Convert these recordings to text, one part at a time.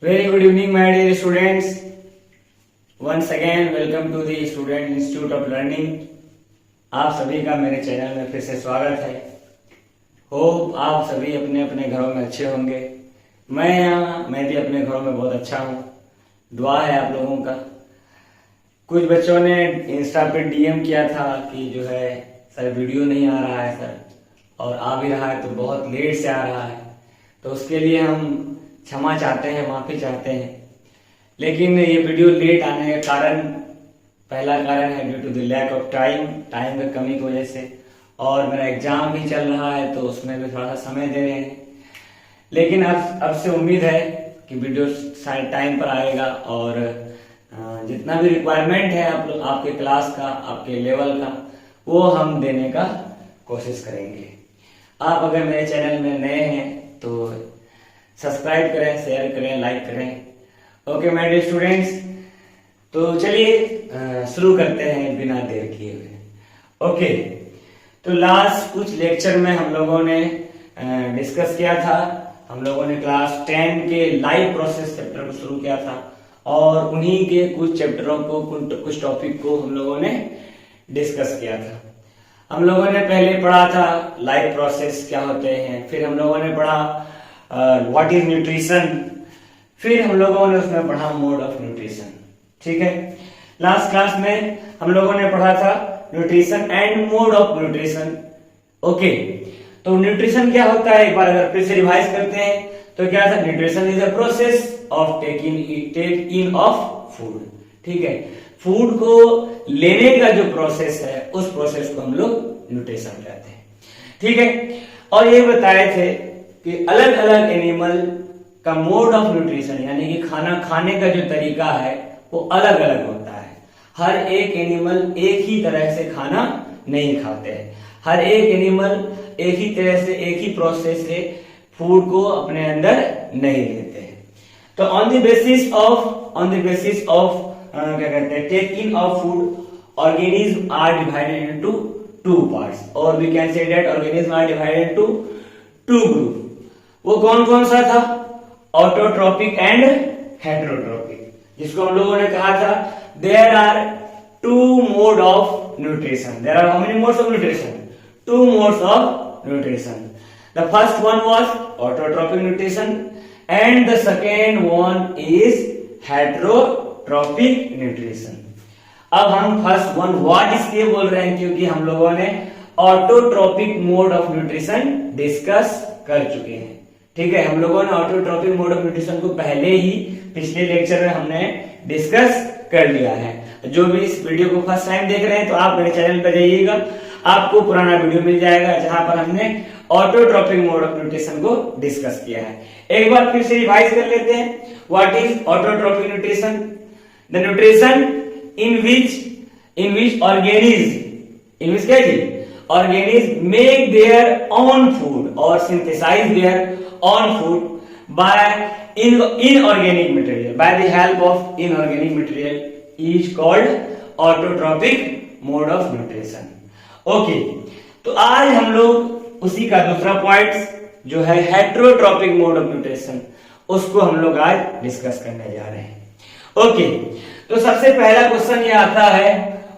Very good evening, my dear students. Once again, welcome to the Student Institute of Learning. आप सभी का मेरे channel में फिर से स्वागत है। होप आप सभी अपने अपने घरों में अच्छे होंगे। मैं भी अपने घरों में बहुत अच्छा हूँ। दुआ है आप लोगों का। कुछ बच्चों ने इंस्टा पे डीएम किया था कि जो है सर वीडियो नहीं आ रहा है सर, और आ भी रहा है तो बहुत लेट से आ रहा है, तो उसके लिए हम क्षमा चाहते हैं, माफी चाहते हैं। लेकिन ये वीडियो लेट आने का कारण, पहला कारण है due to the lack of time की कमी की वजह से, और मेरा एग्जाम भी चल रहा है तो उसमें भी थोड़ा सा समय दे रहे हैं। लेकिन अब से उम्मीद है कि वीडियो टाइम पर आएगा, और जितना भी रिक्वायरमेंट है आपके क्लास का, आपके लेवल का, वो हम देने का कोशिश करेंगे। आप अगर मेरे चैनल में नए हैं तो सब्सक्राइब करें, शेयर करें, लाइक करें। ओके माय डियर स्टूडेंट्स, तो चलिए शुरू करते हैं बिना देर किए हुए। ओके, तो लास्ट कुछ लेक्चर में हम लोगों ने डिस्कस किया था। हम लोगों ने क्लास 10 के लाइव प्रोसेस चैप्टर को शुरू किया था, और उन्हीं के कुछ चैप्टरों को, कुछ टॉपिक को हम लोगों ने डिस्कस किया था। हम लोगों ने पहले पढ़ा था लाइव प्रोसेस क्या होते हैं, फिर हम लोगों ने पढ़ा व्हाट इज न्यूट्रिशन, फिर हम लोगों ने उसमें पढ़ा मोड ऑफ न्यूट्रिशन। ठीक है, लास्ट क्लास में हम लोगों ने पढ़ा था nutrition and mode of nutrition. Okay, तो न्यूट्रिशन क्या होता है एक बार अगर फिर से रिवाइज करते हैं तो क्या था? Nutrition is a process of take in of food. ठीक है, फूड को लेने का जो प्रोसेस है उस प्रोसेस को हम लोग न्यूट्रिशन कहते हैं। ठीक है, और ये बताए थे कि अलग अलग एनिमल का मोड ऑफ न्यूट्रिशन, यानी कि खाना खाने का जो तरीका है वो अलग अलग होता है। हर एक एनिमल एक ही तरह से खाना नहीं खाते हैं। हर एक एनिमल एक ही तरह से, एक ही प्रोसेस से फूड को अपने अंदर नहीं लेते हैं। तो ऑन द बेसिस ऑफ क्या कहते हैं, take in of food, organism are divided into two parts, और we can say that organism are divided into two group. वो कौन कौन सा था? ऑटोट्रॉपिक एंड हेटेरोट्रॉपिक, जिसको हम लोगों ने कहा था there are two mode of nutrition. There are how many modes of nutrition? Two modes of nutrition. The first one was autotrophic nutrition and the second one is heterotrophic nutrition. अब हम first one what इसलिए बोल रहे हैं क्योंकि हम लोगों ने autotrophic mode of nutrition discuss कर चुके हैं। ठीक है, हम लोगों ने ऑटोट्रॉपिक मोड ऑफ न्यूट्रिशन को पहले ही पिछले लेक्चर में हमने डिस्कस कर लिया है। जो भी इस वीडियो को फर्स्ट टाइम देख रहे हैं तो आप मेरे चैनल पर जाइएगा, आपको पुराना वीडियो मिल जाएगा जहां पर हमने ऑटोट्रॉपिक मोड ऑफ न्यूट्रिशन को डिस्कस किया है। एक बार फिर से रिवाइज कर लेते हैं। What is autotrophic nutrition? The nutrition in which organisms make their own food or synthesize their own food by inorganic material, by the help of inorganic material, is called autotrophic mode of nutrition. Okay, तो आज हम लोग उसी का दूसरा point जो है heterotrophic mode of nutrition, उसको हम लोग आज डिस्कस करने जा रहे हैं। ओके, तो सबसे पहला क्वेश्चन ये आता है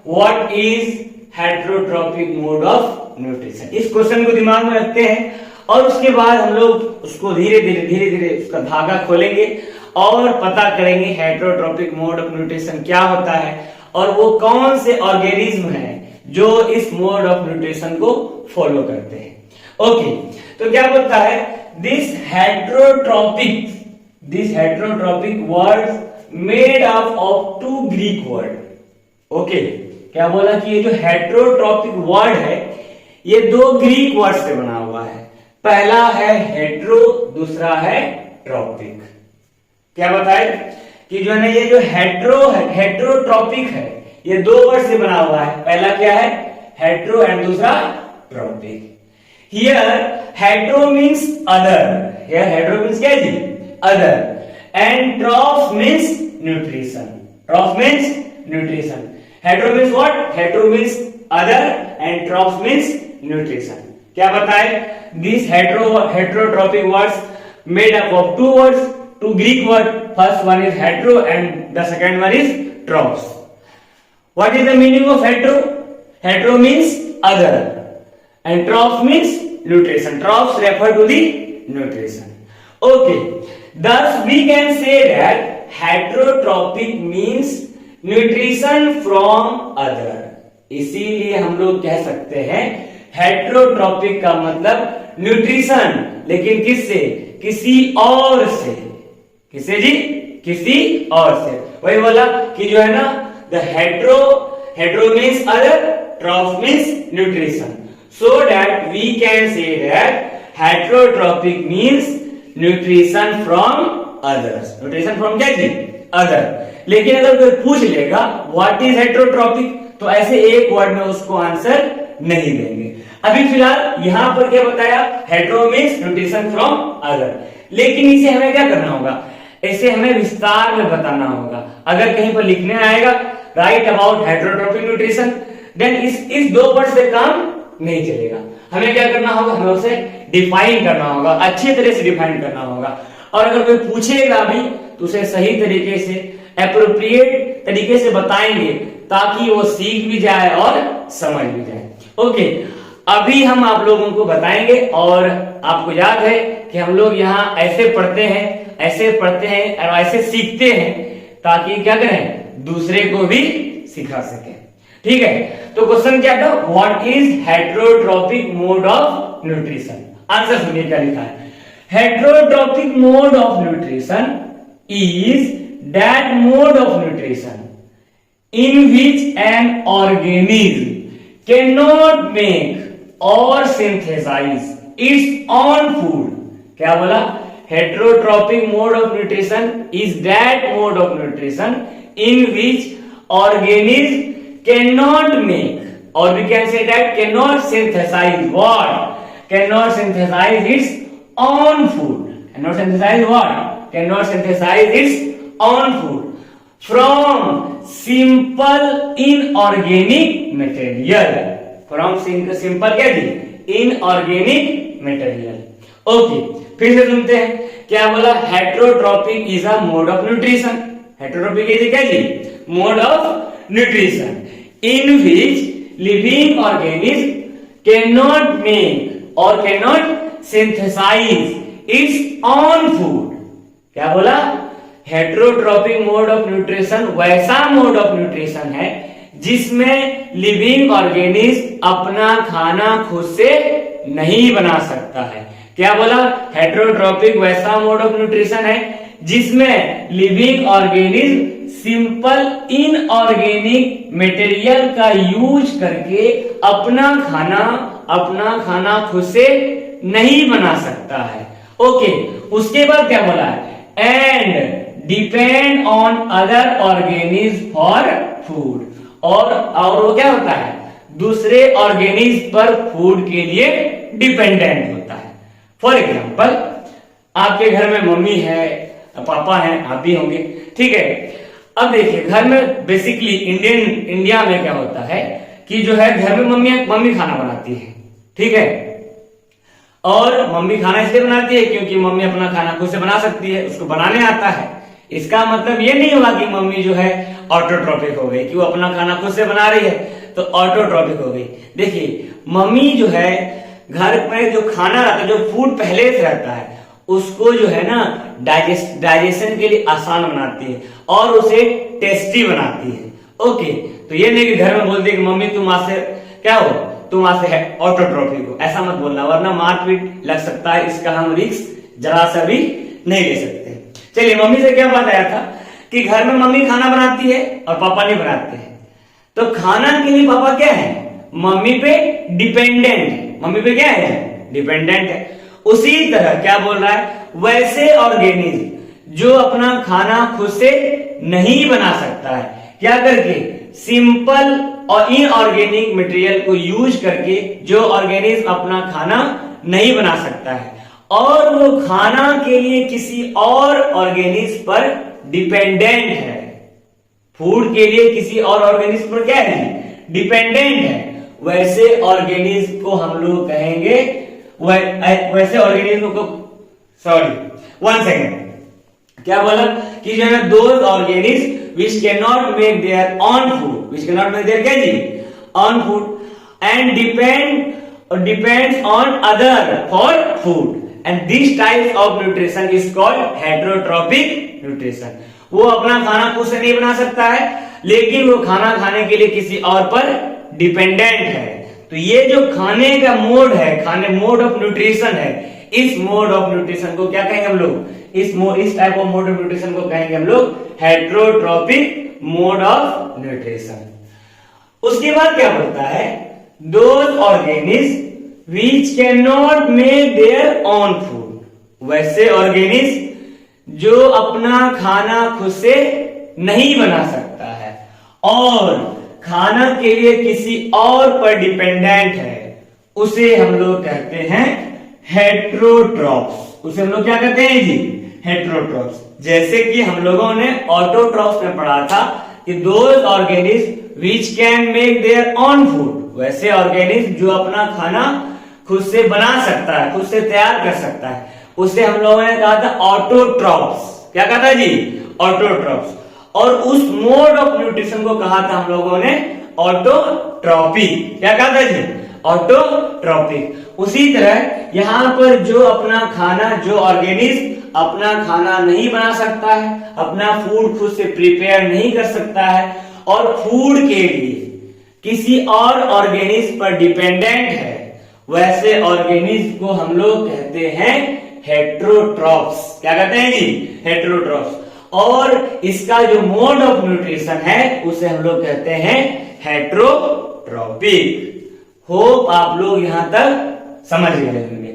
what is heterotrophic mode of nutrition. इस क्वेश्चन को दिमाग में रखते हैं, और उसके बाद हम लोग उसको धीरे धीरे उसका धागा खोलेंगे और पता करेंगे हेटेरोट्रॉपिक मोड ऑफ न्यूट्रिशन क्या होता है, और वो कौन से ऑर्गेनिज्म है जो इस मोड ऑफ न्यूट्रिशन को फॉलो करते हैं। ओके, तो क्या बोलता है? This heterotrophic word made up of two Greek word. Okay, क्या बोला कि ये जो हेटेरोट्रॉपिक वर्ड है ये दो ग्रीक वर्ड से बना हुआ है। पहला है हेटेरो, दूसरा है ट्रॉपिक। क्या बताए कि जो है ना, ये जो हेटेरोट्रॉपिक है ये दो वर्ड से बना हुआ है। पहला क्या है? हेटेरो, एंड दूसरा trophic. Here hetero means other, here hetero means क्या जी? Other, and trop means nutrition. Trop means nutrition. Hetero means what? Hetero means other and troph means nutrition. क्या बताए? These heterotropic words made up of two words, two Greek words. First one is hetero and the second one is tropos. What is the meaning of hetero? Hetero means other and tropos means nutrition. Tropos refer to the nutrition. Okay, thus we can say that heterotropic means nutrition from other. इसीलिए हम लोग कह सकते हैं heterotrophic का मतलब nutrition, लेकिन किससे? किसी और से। किससे जी? किसी और से। वही बोला कि जो है ना, the hetero means other, trop means nutrition, so that we can say that heterotrophic means nutrition from others. Nutrition from क्या जी? अदर। लेकिन अगर कोई पूछ लेगा व्हाट इज हेटेरोट्रॉपिक, तो ऐसे एक वर्ड में उसको आंसर नहीं देंगे। अभी फिलहाल यहां पर क्या बताया? Hetero means nutrition from other. लेकिन इसे हमें क्या करना होगा? इसे हमें विस्तार में बताना होगा। अगर कहीं पर लिखने आएगा write about heterotrophic nutrition, then इस दो वर्ड से काम नहीं चलेगा। हमें क्या करना होगा? हमें उसे डिफाइन करना होगा, अच्छी तरह से डिफाइन करना होगा। और अगर कोई पूछेगा भी तो उसे सही तरीके से, एप्रोप्रिएट तरीके से बताएंगे ताकि वो सीख भी जाए और समझ भी जाए। ओके, अभी हम आप लोगों को बताएंगे। और आपको याद है कि हम लोग यहाँ ऐसे पढ़ते हैं, ऐसे पढ़ते हैं और ऐसे सीखते हैं ताकि क्या करें? दूसरे को भी सिखा सके। ठीक है, तो क्वेश्चन क्या था? What is heterotrophic mode of nutrition? Answer सुनिए क्या लिखा है। Heterotrophic mode of nutrition is that mode of nutrition in which an organism cannot make or synthesize its own food. क्या बोला? Heterotropic mode of nutrition is that mode of nutrition in which organism cannot make, or we can say that cannot synthesize what? Cannot synthesize its own food. Cannot synthesize what? Cannot synthesize its own food from simple inorganic material. From simple क्या थी? Inorganic material. Okay, फिर से सुनते हैं क्या बोला? Heterotrophic is a mode of nutrition. Heterotrophic is क्या जी? Mode of nutrition in which living organism can not make और can not synthesise its own food. क्या बोला? हेटेरोट्रॉपिक मोड ऑफ न्यूट्रिशन वैसा मोड ऑफ न्यूट्रिशन है जिसमें living organism अपना खाना खुद से नहीं बना सकता है। क्या बोला? हेटेरोट्रॉपिक वैसा मोड ऑफ न्यूट्रिशन है जिसमें living organism simple inorganic material का यूज करके अपना खाना खुद से नहीं बना सकता है। ओके, उसके बाद क्या बोला है? And depend on other organism for food. और वो क्या होता है? दूसरे ऑर्गेनिज्म पर फूड के लिए डिपेंडेंट होता है। फॉर एग्जाम्पल, आपके घर में मम्मी है, पापा हैं, आप भी होंगे, ठीक है। अब देखिए, घर में बेसिकली इंडिया में क्या होता है कि जो है घर में मम्मी खाना बनाती है, ठीक है। और मम्मी खाना इसलिए बनाती है क्योंकि मम्मी अपना खाना खुद से बना सकती है, उसको बनाने आता है। इसका मतलब ये नहीं होगा कि मम्मी जो है ऑटोट्रॉपिक हो गई, कि वो अपना खाना खुद से बना रही है तो ऑटोट्रॉपिक हो गई। देखिए, मम्मी जो है घर में जो खाना रहता है, जो फूड पहले से रहता है, उसको जो है ना डाइजेशन के लिए आसान बनाती है और उसे टेस्टी बनाती है। ओके, तो ये नहीं कि घर में बोलती है कि मम्मी तुम आज से क्या हो, तुम आज से ऑटोट्रॉपिक हो, ऐसा मत बोलना, वरना मारपीट लग सकता है। इसका हम रिस्क जरा सा भी नहीं ले सकते। चलिए, मम्मी से क्या बात आया था कि घर में मम्मी खाना बनाती है और पापा नहीं बनाते हैं, तो खाना के लिए पापा क्या है? मम्मी पे डिपेंडेंट। मम्मी पे क्या है? डिपेंडेंट है। उसी तरह क्या बोल रहा है? वैसे ऑर्गेनिज्म जो अपना खाना खुद से नहीं बना सकता है, क्या करके? सिंपल और इनऑर्गेनिक मटेरियल को यूज करके जो ऑर्गेनिज्म अपना खाना नहीं बना सकता है और वो खाना के लिए किसी और ऑर्गेनिज्म पर डिपेंडेंट है, फूड के लिए किसी और ऑर्गेनिज्म पर क्या है? डिपेंडेंट है। वैसे ऑर्गेनिज्म को हम लोग कहेंगे, वैसे ऑर्गेनिज्म को, सॉरी 1 सेकेंड, क्या बोला कि जो है those organism which cannot make their own food, which cannot make their क्या जी own food and depends on other for food, and this type of nutrition is called heterotrophic nutrition. वो अपना खाना खुद से नहीं बना सकता है, लेकिन वो खाना खाने के लिए किसी और पर डिपेंडेंट है। तो ये जो खाने का मोड है, खाने मोड ऑफ न्यूट्रिशन है, इस मोड ऑफ न्यूट्रिशन को क्या कहेंगे हम लोग? इस type of mode of nutrition को कहेंगे हम लोग हेटरोट्रॉपिक मोड ऑफ न्यूट्रिशन। उसके बाद क्या बोलता है? Those organism which can not make their own food, वैसे ऑर्गेनिज्म जो अपना खाना खुद से नहीं बना सकता है और खाना के लिए किसी और पर डिपेंडेंट है, उसे हम लोग कहते हैं हेट्रोट्रॉप्स। उसे हम लोग क्या कहते हैं जी? हेट्रोट्रॉप्स। जैसे कि हम लोगों ने ऑटोट्रॉप्स में पढ़ा था कि those organism which can make their own food, वैसे ऑर्गेनिज्म जो अपना खाना खुद से बना सकता है, खुद से तैयार कर सकता है, उसे हम लोगों ने कहा था ऑटोट्रॉप्स। क्या कहा था जी? ऑटोट्रॉप्स। और उस मोड ऑफ न्यूट्रिशन को कहा था हम लोगों ने ऑटोट्रॉपिक। क्या कहा था जी? ऑटोट्रॉपिक। उसी तरह यहां पर जो अपना खाना, जो ऑर्गेनिज्म अपना खाना नहीं बना सकता है, अपना फूड खुद से प्रिपेयर नहीं कर सकता है और फूड के लिए किसी और ऑर्गेनिज्म पर डिपेंडेंट है, वैसे ऑर्गेनिज्म को हम लोग कहते हैं हेट्रोट्रॉप्स। क्या कहते हैं जी? हेट्रोट्रॉप्स। और इसका जो मोड ऑफ न्यूट्रिशन है उसे हम लोग कहते हैं हेट्रोट्रॉपिक। होप आप लोग यहां तक समझ गए होंगे।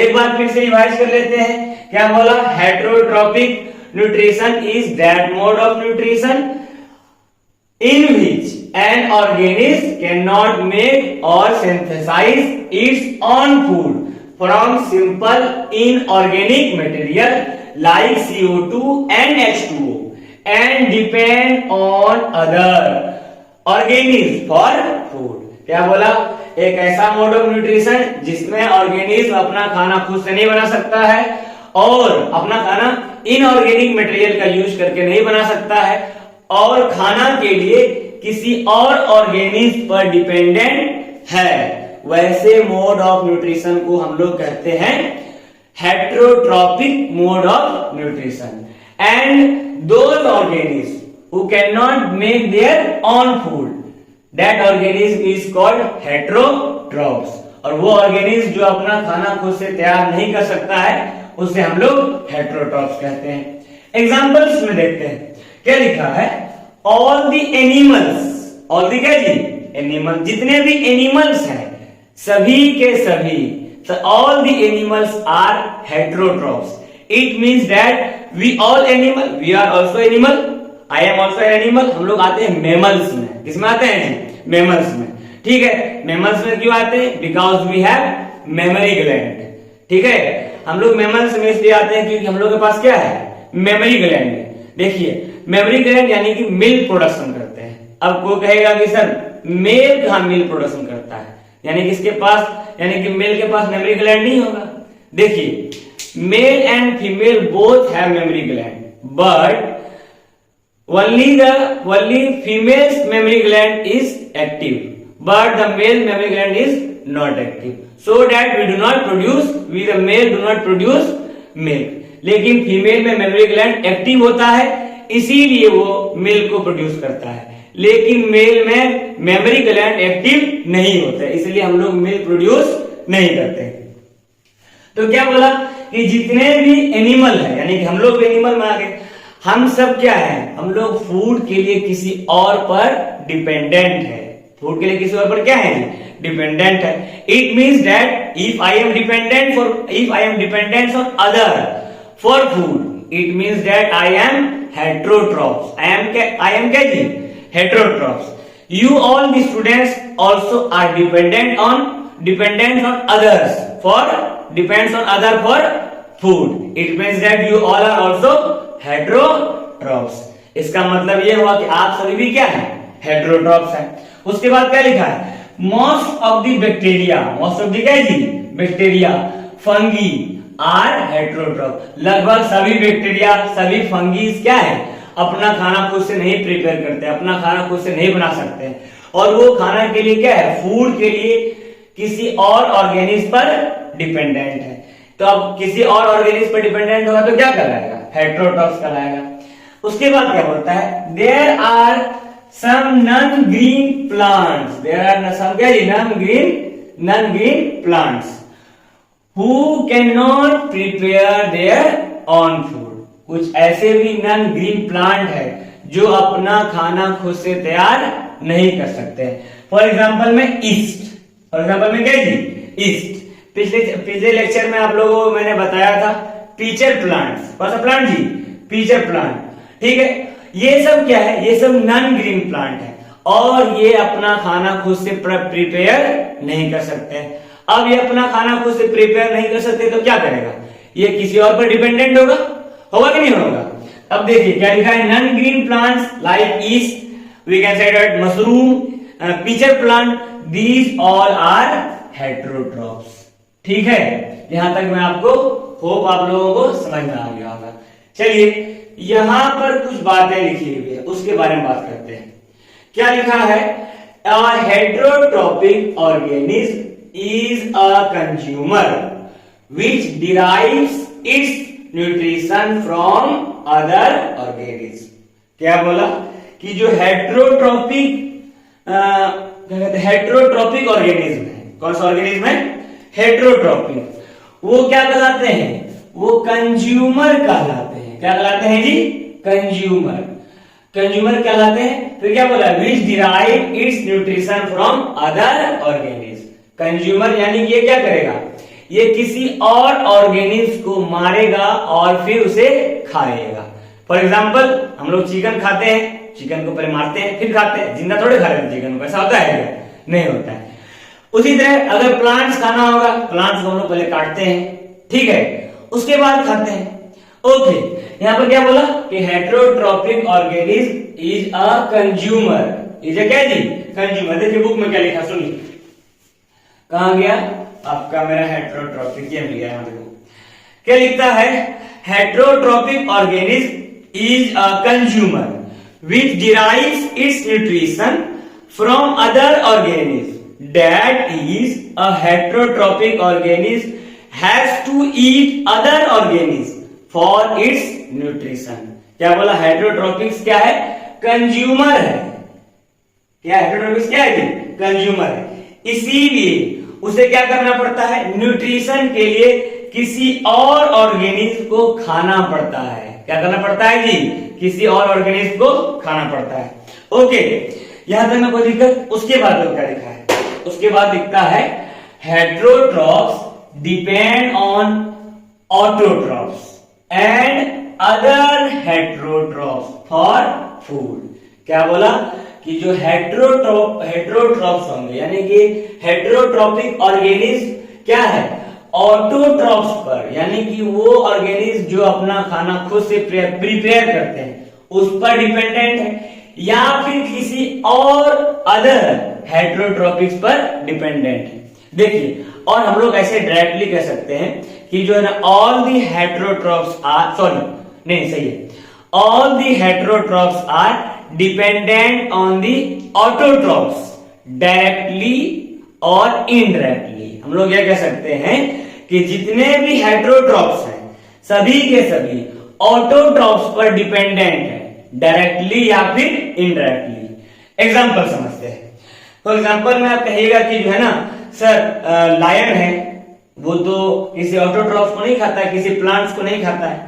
एक बार फिर से रिवाइज कर लेते हैं। क्या बोला? Heterotrophic nutrition is that mode of nutrition in which an organism cannot make or synthesize its own food from simple inorganic material like CO2 and H2O and depend on other organisms for food. क्या बोला? एक ऐसा mode of nutrition जिसमें organism अपना खाना खुद से नहीं बना सकता है और अपना खाना इनऑर्गेनिक मटेरियल का यूज करके नहीं बना सकता है और खाना के लिए किसी और ऑर्गेनिज्म पर डिपेंडेंट है, वैसे मोड ऑफ न्यूट्रिशन को हम लोग कहते हैं heterotrophic mode of nutrition. And those organism who can not make their own food, that organism is called heterotrophs. और वो ऑर्गेनिज्म जो अपना खाना खुद से तैयार नहीं कर सकता है, उसे हम लोग हेट्रोट्रॉप्स कहते हैं। एग्जांपल्स में देखते हैं। क्या लिखा है? All the animals, all the क्या जी? एनिमल, जितने भी एनिमल्स हैं सभी के सभी, all the animals are heterotrophs. It means that we all animal, we are also animal, I am also an animal. हम लोग आते हैं मेमल्स में। किसमें आते हैं? मेमल्स में। ठीक है, मेमल्स में क्यों आते हैं? Because we have mammary gland. ठीक है, हम लोग मेमल्स में इसलिए आते हैं क्योंकि हम लोग के पास क्या है? मेमोरी ग्लैंड है। देखिए, मेमोरी ग्लैंड यानी कि मिल्क प्रोडक्शन करते हैं। अब कोई कहेगा कि सर मेल कहां मिल्क प्रोडक्शन करता है, यानी कि इसके पास, यानी कि मेल के पास मेमोरी ग्लैंड नहीं होगा। देखिए, male and female both have mammary gland, but only female's memory gland is active, but the male memory gland is not active, so that we the male do not produce milk. लेकिन female में memory gland active होता है, इसीलिए वो milk को produce करता है, लेकिन मेल में मेमोरी ग्लैंड एक्टिव नहीं होता है, इसलिए हम लोग मिल्क प्रोड्यूस नहीं करते। तो क्या बोला कि जितने भी एनिमल है, यानी कि हम लोग भी एनिमल में आ गए, हम सब क्या है? हम लोग फूड के लिए किसी और पर डिपेंडेंट है। फूड के लिए किसी और पर क्या है? डिपेंडेंट है। It means that if I am dependent on other for food, it means that I am heterotrophs. I am क्या जी? Heterotrophs. You all the students also are dependent on others for food. It means that you all are also heterotrophs. इसका मतलब ये हुआ कि आप सभी भी क्या है? हेट्रोट्रॉप्स हैं। उसके बाद क्या लिखा है? Most of the bacteria, most of the क्या जी? Bacteria, fungi, are heterotroph. लगभग सभी बैक्टीरिया, सभी फंगीज क्या है, अपना खाना खुद से नहीं प्रिपेयर करते, अपना खाना खुद से नहीं बना सकते, और वो खाना के लिए क्या है, फूड के लिए किसी और ऑर्गेनिज्म पर डिपेंडेंट है। तो अब किसी और ऑर्गेनिज्म पर डिपेंडेंट होगा तो क्या कहलाएगा, हेट्रोट्रॉफ्स कहलाएगा। उसके बाद क्या बोलता है, there are some non green plants, there are some क्या जी, non green plants who can not prepare their own food. कुछ ऐसे भी नॉन ग्रीन प्लांट है जो अपना खाना खुद से तैयार नहीं कर सकते। फॉर एग्जाम्पल में ईस्ट, फॉर एग्जाम्पल में क्या जी, ईस्ट। पिछले लेक्चर में आप लोगों को मैंने बताया था पीचर प्लांट्स, कौन सा प्लांट जी, पीचर प्लांट, ठीक है। ये सब क्या है, ये सब नॉन ग्रीन प्लांट है और ये अपना खाना खुद से प्रिपेयर नहीं कर सकते। अब ये अपना खाना खुद से प्रिपेयर नहीं कर सकते तो क्या करेगा, ये किसी और पर डिपेंडेंट होगा कि नहीं होगा। अब देखिए क्या लिखा है, non green plants like yeast, we can say that mushroom, pitcher plant, these all are heterotrophs. ठीक है, यहां तक मैं आपको होप आप लोगों को समझ में आ गया होगा। चलिए यहां पर कुछ बातें लिखी हुई है उसके बारे में बात करते हैं। क्या लिखा है, a heterotrophic organism is a consumer which derives its nutrition from other organisms। क्या बोला कि जो हेट्रोट्रॉपिक ऑर्गेनिज्म है, कौन सा ऑर्गेनिज्म है, हेट्रोट्रॉपिक, वो क्या कहलाते हैं, वो कंज्यूमर कहलाते हैं। क्या कहलाते हैं जी, कंज्यूमर, कंज्यूमर कहलाते हैं। फिर क्या बोला, which derive its nutrition from other organisms। Consumer यानी कि ये क्या करेगा, ये किसी और ऑर्गेनिज्म को मारेगा और फिर उसे खाएगा। फॉर एग्जाम्पल हम लोग चिकन खाते हैं, चिकन को पहले मारते हैं फिर खाते हैं, जिंदा थोड़े खा रहे हैं चिकन को, ऐसा होता है क्या, नहीं होता है। उसी तरह अगर प्लांट्स खाना होगा, प्लांट्स को हम लोग पहले काटते हैं, ठीक है, उसके बाद खाते हैं। ओके, यहां पर क्या बोला कि heterotrophic organism is a consumer, is a क्या जी, कंज्यूमर। देखिए बुक में क्या लिखा सुनिए, कहां गया आपका मेरा हेट्रोट्रॉपिक, ये मिल गया यहां देखो। क्या लिखता है, heterotrophic organism is a consumer which derives its nutrition from other organisms, that is a heterotrophic organism has to eat other organisms for its nutrition। क्या बोला, हेट्रोट्रॉपिक्स क्या है, कंज्यूमर है। क्या हेट्रोट्रॉपिक्स क्या है, कंज्यूमर है, इसीलिए उसे क्या करना पड़ता है, न्यूट्रिशन के लिए किसी और ऑर्गेनिज्म को खाना पड़ता है। क्या करना पड़ता है जी, किसी और ऑर्गेनिज्म को खाना पड़ता है। ओके, यहां तक में कोई दिक्कत। उसके बाद क्या लिखा है, उसके बाद लिखता है heterotrophs depend on autotrophs and other heterotrophs for food. क्या बोला कि जो हेट्रोट्रॉफ्स होंगे यानी कि हेट्रोट्रॉपिक ऑर्गेनिज्म क्या है, ऑटोट्रॉफ्स पर, यानी कि वो ऑर्गेनिज्म जो अपना खाना खुद से प्रिपेयर करते हैं उस पर डिपेंडेंट है, या फिर किसी और अदर हेट्रोट्रॉपिक्स पर डिपेंडेंट है। देखिए, और हम लोग ऐसे डायरेक्टली कह सकते हैं कि जो है ना, all the heterotrophs are, sorry नहीं सही है, all the heterotrophs are dependent on the autotrophs directly और इनडायरेक्टली। हम लोग ये कह सकते हैं कि जितने भी हेट्रोट्रॉफ्स हैं सभी के सभी ऑटोट्रॉफ्स पर डिपेंडेंट है, डायरेक्टली या फिर इनडायरेक्टली। एग्जांपल समझते हैं। फॉर एग्जांपल में आप कहिएगा कि जो है ना सर लायन है, वो तो किसी ऑटोट्रॉफ्स को नहीं खाता है, किसी प्लांट्स को नहीं खाता है,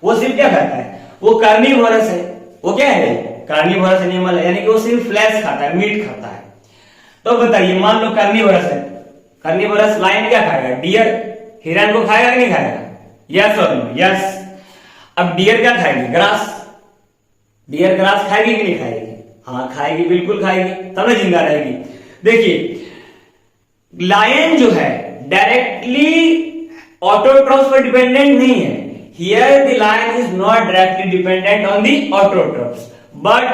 वो सिर्फ क्या खाता है, वो कार्निवोरस है। वो क्या है, कार्निवोरस एनिमल है, यानी कि वो सिर्फ फ्लैश खाता है, मीट खाता है। तो बताइए, मान लो कार्निवोरस है, कार्निवोरस लायन क्या खाएगा, डियर, हिरन को खाएगा कि नहीं खाएगा, यस और नो, यस। अब डियर क्या खाएगी, ग्रास, डियर ग्रास खाएगी कि नहीं खाएगी, हाँ खाएगी, बिल्कुल खाएगी, तब ना जिंदा रहेगी। देखिए लायन जो है डायरेक्टली ऑटोट्रॉफ्स पर डिपेंडेंट नहीं है। Here the lion is not directly dependent on the autotrophs, but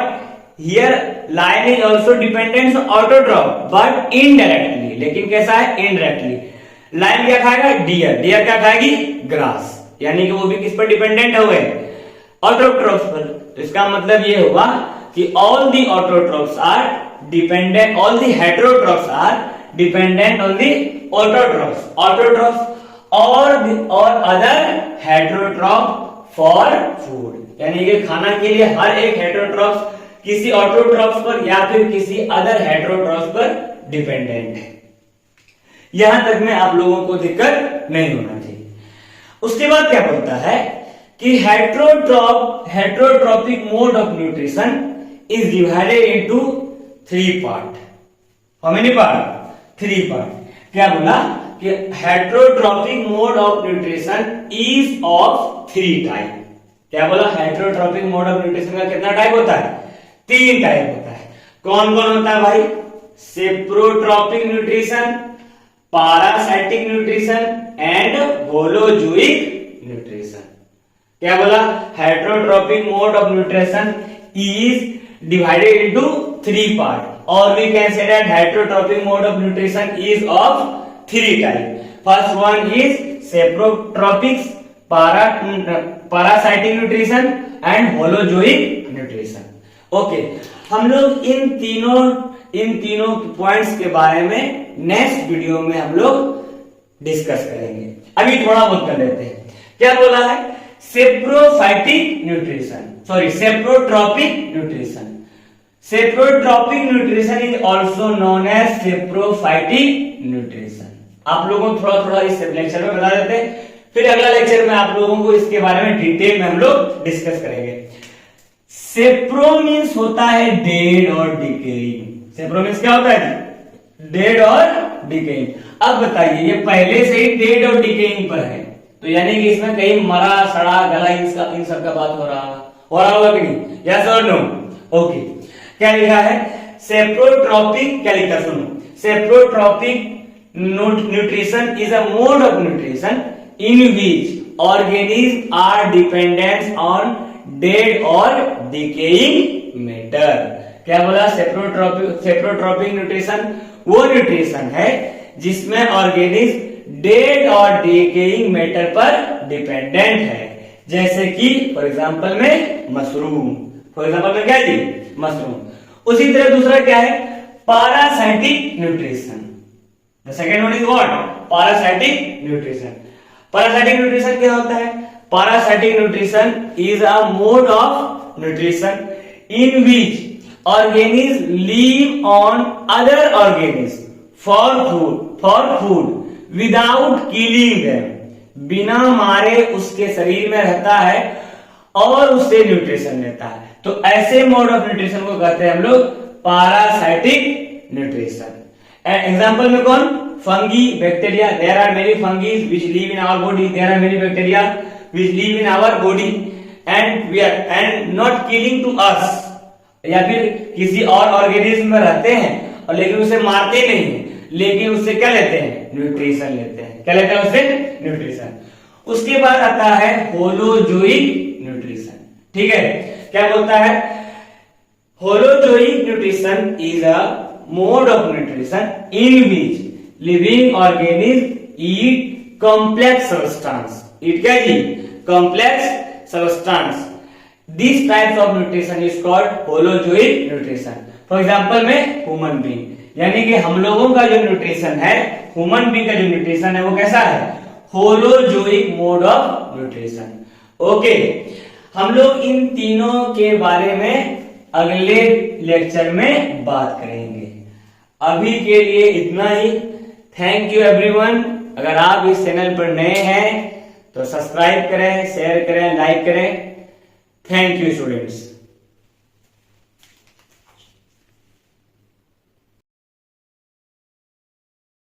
here lion is also dependent on autotroph but indirectly. लेकिन कैसा है, इनडायरेक्टली। लायन क्या खाएगा? डियर। डियर क्या खाएगी? ग्रास। यानी कि वो भी किस पर डिपेंडेंट हुए? ऑटोट्रॉफ्स पर। तो इसका मतलब ये हुआ कि all the autotrophs are dependent, all the heterotrophs are dependent on the autotrophs, autotrophs और अदर हेटेरोट्रॉफ फॉर फूड। यानी कि खाना के लिए हर एक हेटेरोट्रॉफ किसी ऑटोट्रॉफ्स पर या फिर किसी अदर हेटेरोट्रॉफ्स पर डिपेंडेंट है। यहां तक में आप लोगों को दिक्कत नहीं होना चाहिए। उसके बाद क्या बोलता है कि heterotrophic mode of nutrition is divided into 3 part. How many part? 3 part. क्या बोला कि heterotrophic mode of nutrition is of 3 type. क्या बोला? हेटेरोट्रॉपिक मोड ऑफ न्यूट्रिशन का कितना टाइप होता है? 3 टाइप होता है। कौन कौन होता है भाई? Saprotrophic nutrition, parasitic nutrition and holozoic nutrition. क्या बोला? Heterotrophic mode of nutrition is divided into 3 part और we can say that heterotrophic mode of nutrition is of 3 type. First one is saprotrophic, parasitic nutrition and holozoic nutrition. Okay, हम लोग इन तीनों points के बारे में next video में हम लोग डिस्कस करेंगे। अभी थोड़ा बहुत कर लेते हैं। क्या बोला है? Saprophytic nutrition, sorry saprotrophic nutrition. Saprotrophic nutrition is also known as saprophytic nutrition. आप लोगों को थोड़ा थोड़ा इस लेक्चर में बता देते हैं, फिर अगला लेक्चर में आप लोगों को इसके बारे में डिटेल में हम लोग डिस्कस करेंगे। सेप्रो मीन्स होता है डेड और डिकेइंग। सेप्रो मीन्स क्या होता है? डेड और डिकेइंग। अब बताइए, ये पहले से ही डेड और डिकेइंग पर है, तो यानी कि इसमें कहीं मरा सड़ा गला इन सब का बात हो रहा होगा कि नहीं? यस और नो? ओके, क्या लिखा है? सेप्रोट्रॉपिक, क्या लिखा सुनो, saprotrophic nutrition is a mode of nutrition in which organisms are dependent on dead or decaying matter। क्या बोला? सेप्रोट्रॉपिक न्यूट्रिशन वो न्यूट्रिशन है जिसमें ऑर्गेनिज्म डेड और डिकेइंग मैटर पर डिपेंडेंट है। जैसे कि फॉर एग्जांपल में मशरूम, फॉर एग्जांपल में क्या जी? मशरूम। उसी तरह दूसरा क्या है? Parasitic nutrition. The second one is what? Parasitic nutrition. Parasitic nutrition क्या होता है? Parasitic nutrition is a mode of nutrition in which organism live on other organism for food without killing them. बिना मारे उसके शरीर में रहता है और उससे न्यूट्रिशन लेता है। तो ऐसे मोड ऑफ न्यूट्रिशन को कहते हैं हम लोग पैरासाइटिक न्यूट्रिशन। एग्जाम्पल में कौन? fungi, bacteria. There are many fungi which live in our body. There are many bacteria which live in our body and not killing to us। या फिर किसी और ऑर्गेनिज्म में रहते हैं और लेकिन उसे मारते नहीं है, लेकिन उससे क्या लेते हैं? न्यूट्रिशन लेते हैं। क्या लेते हैं उससे? न्यूट्रिशन। उसके बाद आता है होलोजोइक न्यूट्रिशन। ठीक है, क्या बोलता है? Holozoic nutrition is a mode of nutrition in which living organism eat complex substance. Eat क्या जी? Complex substance. This types of nutrition is called holozoic nutrition. For example में ह्यूमन बीइंग, यानी कि हम लोगों का जो न्यूट्रिशन है, ह्यूमन बीइंग का जो न्यूट्रिशन है वो कैसा है? Holozoic mode of nutrition. Okay, हम लोग इन तीनों के बारे में अगले लेक्चर में बात करेंगे। अभी के लिए इतना ही। Thank you everyone. अगर आप इस चैनल पर नए हैं तो सब्सक्राइब करें, शेयर करें, लाइक करें। Thank you students.